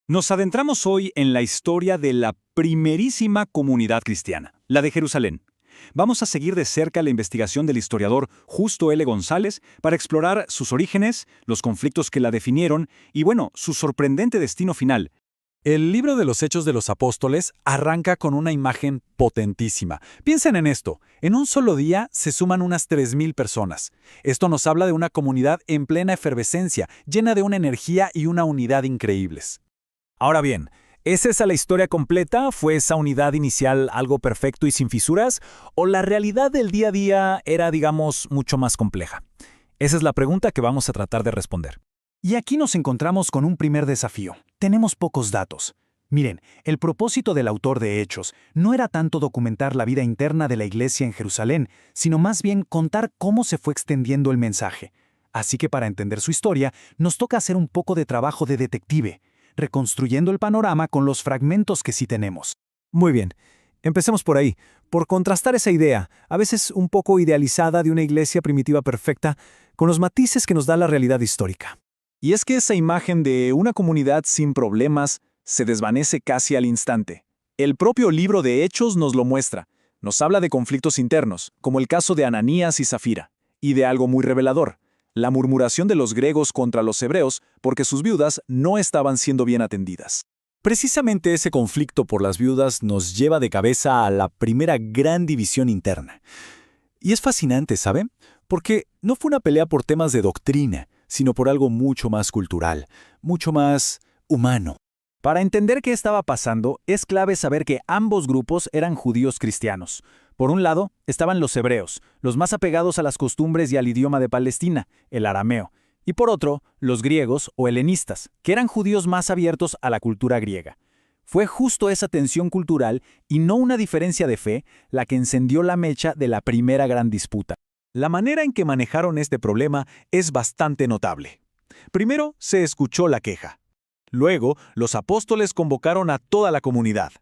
Nos adentramos hoy en la historia de la primerísima comunidad cristiana, la de Jerusalén. Vamos a seguir de cerca la investigación del historiador Justo L. González para explorar sus orígenes, los conflictos que la definieron y, bueno, su sorprendente destino final. El libro de los Hechos de los Apóstoles arranca con una imagen potentísima. Piensen en esto, en un solo día se suman unas 3,000 personas. Esto nos habla de una comunidad en plena efervescencia, llena de una energía y una unidad increíbles. Ahora bien, ¿es esa la historia completa? ¿Fue esa unidad inicial algo perfecto y sin fisuras? ¿O la realidad del día a día era, digamos, mucho más compleja? Esa es la pregunta que vamos a tratar de responder. Y aquí nos encontramos con un primer desafío. Tenemos pocos datos. Miren, el propósito del autor de Hechos no era tanto documentar la vida interna de la iglesia en Jerusalén, sino más bien contar cómo se fue extendiendo el mensaje. Así que para entender su historia, nos toca hacer un poco de trabajo de detective, reconstruyendo el panorama con los fragmentos que sí tenemos. Muy bien, empecemos por ahí, por contrastar esa idea, a veces un poco idealizada de una iglesia primitiva perfecta, con los matices que nos da la realidad histórica. Y es que esa imagen de una comunidad sin problemas se desvanece casi al instante. El propio libro de Hechos nos lo muestra. Nos habla de conflictos internos, como el caso de Ananías y Zafira, y de algo muy revelador, la murmuración de los griegos contra los hebreos porque sus viudas no estaban siendo bien atendidas. Precisamente ese conflicto por las viudas nos lleva de cabeza a la primera gran división interna. Y es fascinante, ¿saben? Porque no fue una pelea por temas de doctrina, sino por algo mucho más cultural, mucho más humano. Para entender qué estaba pasando, es clave saber que ambos grupos eran judíos cristianos. Por un lado, estaban los hebreos, los más apegados a las costumbres y al idioma de Palestina, el arameo, y por otro, los griegos o helenistas, que eran judíos más abiertos a la cultura griega. Fue justo esa tensión cultural, y no una diferencia de fe, la que encendió la mecha de la primera gran disputa. La manera en que manejaron este problema es bastante notable. Primero, se escuchó la queja. Luego, los apóstoles convocaron a toda la comunidad.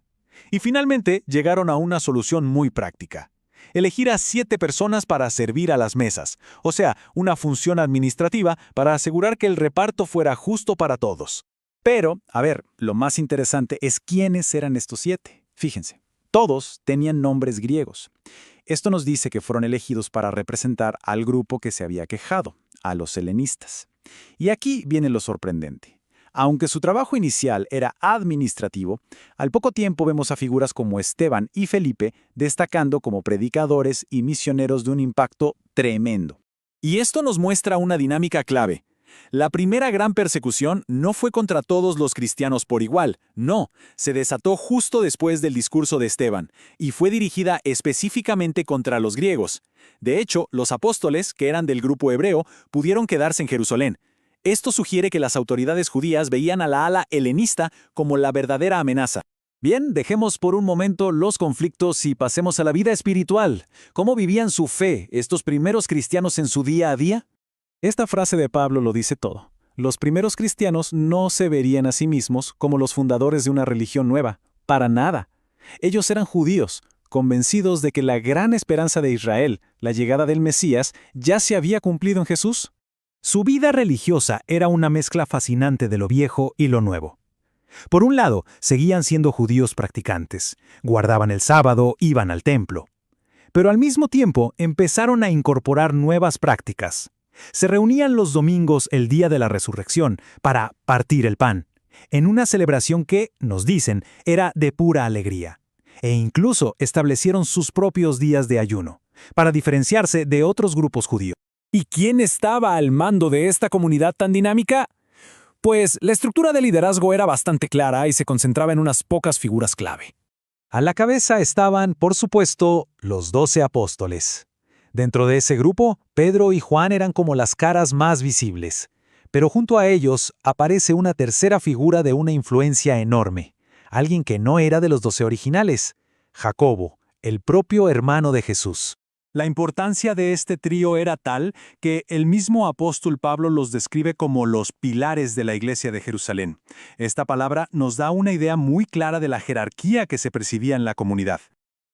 Y finalmente, llegaron a una solución muy práctica. Elegir a 7 personas para servir a las mesas, o sea, una función administrativa para asegurar que el reparto fuera justo para todos. Pero, lo más interesante es quiénes eran estos 7. Fíjense, todos tenían nombres griegos. Esto nos dice que fueron elegidos para representar al grupo que se había quejado, a los helenistas. Y aquí viene lo sorprendente. Aunque su trabajo inicial era administrativo, al poco tiempo vemos a figuras como Esteban y Felipe destacando como predicadores y misioneros de un impacto tremendo. Y esto nos muestra una dinámica clave. La primera gran persecución no fue contra todos los cristianos por igual, no, se desató justo después del discurso de Esteban, y fue dirigida específicamente contra los griegos. De hecho, los apóstoles, que eran del grupo hebreo, pudieron quedarse en Jerusalén. Esto sugiere que las autoridades judías veían a la ala helenista como la verdadera amenaza. Bien, dejemos por un momento los conflictos y pasemos a la vida espiritual. ¿Cómo vivían su fe estos primeros cristianos en su día a día? Esta frase de Pablo lo dice todo. Los primeros cristianos no se verían a sí mismos como los fundadores de una religión nueva, para nada. Ellos eran judíos, convencidos de que la gran esperanza de Israel, la llegada del Mesías, ya se había cumplido en Jesús. Su vida religiosa era una mezcla fascinante de lo viejo y lo nuevo. Por un lado, seguían siendo judíos practicantes, guardaban el sábado, iban al templo. Pero al mismo tiempo empezaron a incorporar nuevas prácticas. Se reunían los domingos, el día de la resurrección, para partir el pan, en una celebración que, nos dicen, era de pura alegría. E incluso establecieron sus propios días de ayuno, para diferenciarse de otros grupos judíos. ¿Y quién estaba al mando de esta comunidad tan dinámica? Pues la estructura de liderazgo era bastante clara y se concentraba en unas pocas figuras clave. A la cabeza estaban, por supuesto, los 12 apóstoles. Dentro de ese grupo, Pedro y Juan eran como las caras más visibles. Pero junto a ellos aparece una tercera figura de una influencia enorme, alguien que no era de los 12 originales, Jacobo, el propio hermano de Jesús. La importancia de este trío era tal que el mismo apóstol Pablo los describe como los pilares de la iglesia de Jerusalén. Esta palabra nos da una idea muy clara de la jerarquía que se percibía en la comunidad.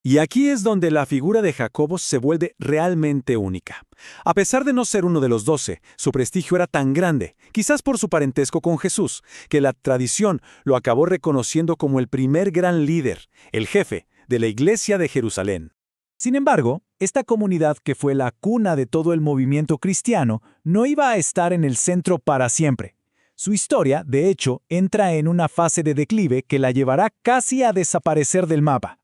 Y aquí es donde la figura de Jacobo se vuelve realmente única. A pesar de no ser uno de los 12, su prestigio era tan grande, quizás por su parentesco con Jesús, que la tradición lo acabó reconociendo como el primer gran líder, el jefe de la Iglesia de Jerusalén. Sin embargo, esta comunidad que fue la cuna de todo el movimiento cristiano no iba a estar en el centro para siempre. Su historia, de hecho, entra en una fase de declive que la llevará casi a desaparecer del mapa.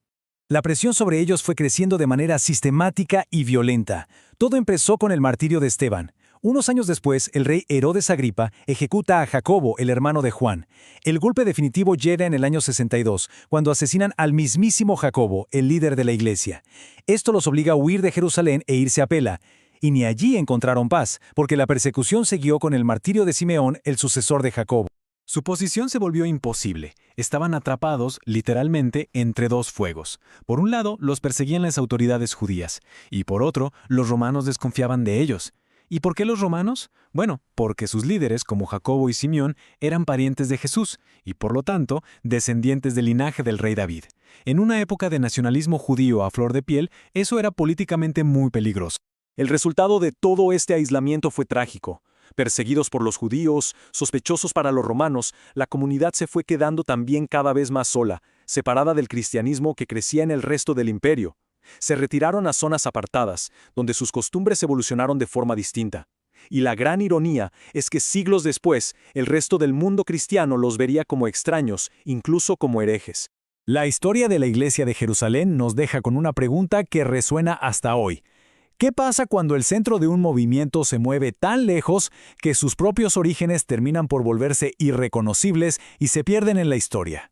La presión sobre ellos fue creciendo de manera sistemática y violenta. Todo empezó con el martirio de Esteban. Unos años después, el rey Herodes Agripa ejecuta a Jacobo, el hermano de Juan. El golpe definitivo llega en el año 62, cuando asesinan al mismísimo Jacobo, el líder de la iglesia. Esto los obliga a huir de Jerusalén e irse a Pela. Y ni allí encontraron paz, porque la persecución siguió con el martirio de Simeón, el sucesor de Jacobo. Su posición se volvió imposible. Estaban atrapados, literalmente, entre dos fuegos. Por un lado, los perseguían las autoridades judías, y por otro, los romanos desconfiaban de ellos. ¿Y por qué los romanos? Bueno, porque sus líderes, como Jacobo y Simeón, eran parientes de Jesús, y por lo tanto, descendientes del linaje del rey David. En una época de nacionalismo judío a flor de piel, eso era políticamente muy peligroso. El resultado de todo este aislamiento fue trágico. Perseguidos por los judíos, sospechosos para los romanos, la comunidad se fue quedando también cada vez más sola, separada del cristianismo que crecía en el resto del imperio. Se retiraron a zonas apartadas, donde sus costumbres evolucionaron de forma distinta. Y la gran ironía es que siglos después, el resto del mundo cristiano los vería como extraños, incluso como herejes. La historia de la iglesia de Jerusalén nos deja con una pregunta que resuena hasta hoy. ¿Qué pasa cuando el centro de un movimiento se mueve tan lejos que sus propios orígenes terminan por volverse irreconocibles y se pierden en la historia?